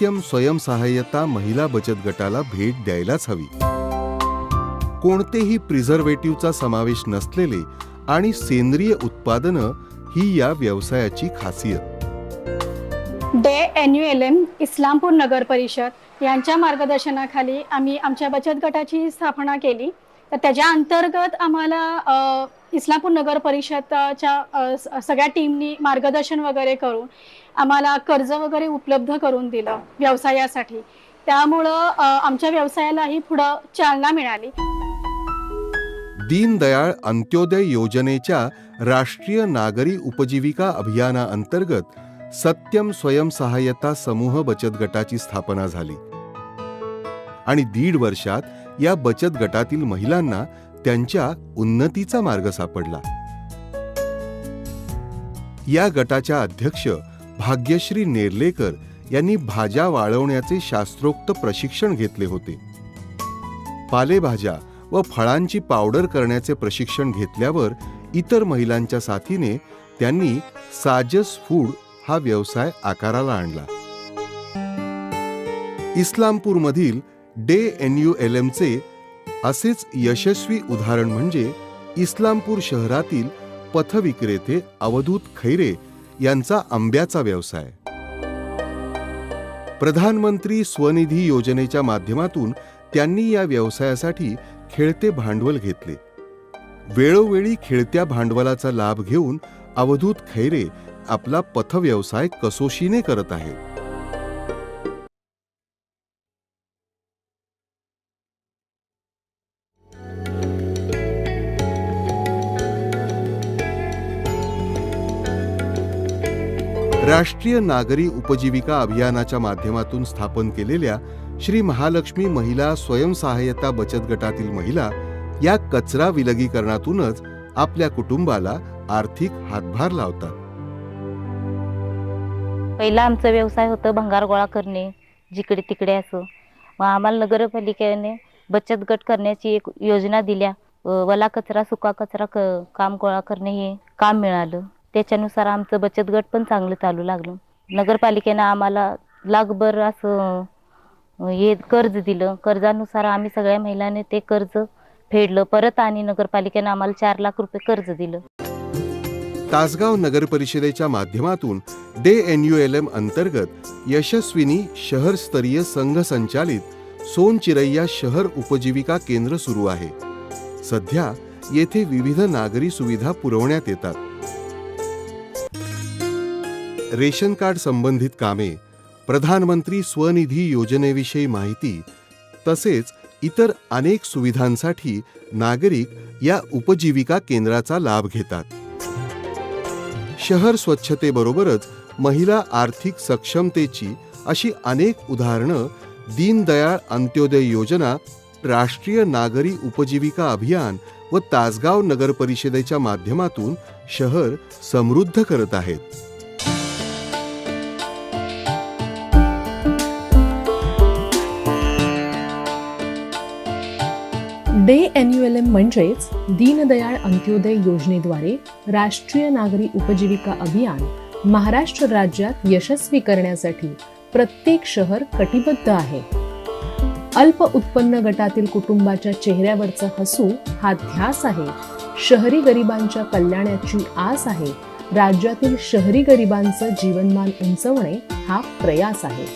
सत्यम स्वयंसहाय्यता महिला बचत गटाला भेट द्यायलाच हवी. कोणतेही प्रिझर्वेटिव्हचा समावेश नसलेले आणि सेंद्रिय उत्पादनं ही या व्यवसायाची खासियत. DNULM इस्लामपूर नगर परिषद यांच्या मार्गदर्शनाखाली आम्ही आमच्या बचत गटाची स्थापना केली. तर त्याच्या अंतर्गत आम्हाला इस्लामपूर नगर परिषदच्या सगळ्या टीमनी मार्गदर्शन वगैरे करून आम्हाला कर्ज वगैरे उपलब्ध करून दिलं व्यवसायासाठी. त्यामुळं आमच्या व्यवसायालाही पुढं चालना मिळाली. दीनदयाळ अंत्योदय योजनेच्या राष्ट्रीय नागरी उपजीविका अभियानाअंतर्गत सत्यम स्वयंसहाय्यता समूह बचत गटाची स्थापना झाली आणि 1.5 वर्षात या बचत गटातील महिलांना त्यांच्या उन्नतीचा मार्ग सापडला. या गटाच्या अध्यक्ष भाग्यश्री नेर्लेकर यांनी भाज्या वाळवण्याचे शास्त्रोक्त प्रशिक्षण घेतले होते. पालेभाज्या व फळांची पावडर करण्याचे प्रशिक्षण घेतल्यावर इतर महिलांच्या साथीने त्यांनी साजस फूड हा व्यवसाय आकाराला आणला. इस्लामपूरमधील DNULMचे असेच यशस्वी उदाहरण म्हणजे इस्लामपूर शहरातील पथविक्रेते अवधूत खैरे यांचा आंब्याचा व्यवसाय. प्रधानमंत्री स्वनिधी योजनेच्या माध्यमातून त्यांनी या व्यवसायासाठी खेळते भांडवल घेतले. वेळोवेळी खेळत्या भांडवलाचा लाभ घेऊन अवधूत खैरे आपला पथव्यवसाय कसोशीने करत आहेत. राष्ट्रीय नागरी उपजीविका अभियानाच्या माध्यमातून स्थापन केलेल्या श्री महालक्ष्मी महिला स्वयंसहाय्यता बचत गटातील महिला या कचरा विलगीकरणातूनच आपल्या कुटुंबाला आर्थिक हातभार लावतात. पहिला आमचा व्यवसाय होता भंगार गोळा करणे, जिकडे तिकडे असं. मग आम्हाला नगरपालिकेने बचत गट करण्याची एक योजना दिल्या. वला कचरा सुका कचरा काम गोळा करणे हे काम मिळालं. त्याच्यानुसार आमचं बचत गट पण चांगलं चालू लागलं. नगरपालिकेनं आम्हाला लाखभर असं हे कर्ज दिलं. कर्जानुसार आम्ही सगळ्या महिलांनी ते कर्ज फेडलं परत आणि नगरपालिकेनं आम्हाला 4 लाख रुपये कर्ज दिलं. तासगाव नगर परिषदेच्या माध्यमातून DNULM अंतर्गत यशस्विनी शहरस्तरीय संघ संचालित सोनचिरैया शहर उपजीविका केंद्र सुरू आहे. सध्या येथे विविध नागरी सुविधा पुरवण्यात येतात. रेशन कार्ड संबंधित कामे, प्रधानमंत्री स्वनिधी योजनेविषयी माहिती तसेच इतर अनेक सुविधांसाठी नागरिक या उपजीविका केंद्राचा लाभ घेतात. शहर स्वच्छतेबरोबरच महिला आर्थिक सक्षमतेची अशी अनेक उदाहरणं दीनदयाळ अंत्योदय योजना, राष्ट्रीय नागरी उपजीविका अभियान व तासगाव नगर परिषदेच्या माध्यमातून शहर समृद्ध करत आहेत. DNULM म्हणजेच दीनदयाळ अंत्योदय योजनेद्वारे राष्ट्रीय नागरी उपजीविका अभियान महाराष्ट्र राज्यात यशस्वी करण्यासाठी प्रत्येक शहर कटिबद्ध आहे. अल्प उत्पन्न गटातील कुटुंबाच्या चेहऱ्यावरचं हसू हा ध्यास आहे. शहरी गरिबांच्या कल्याणाची आस आहे. राज्यातील शहरी गरिबांचं जीवनमान उंचवणे हा प्रयास आहे.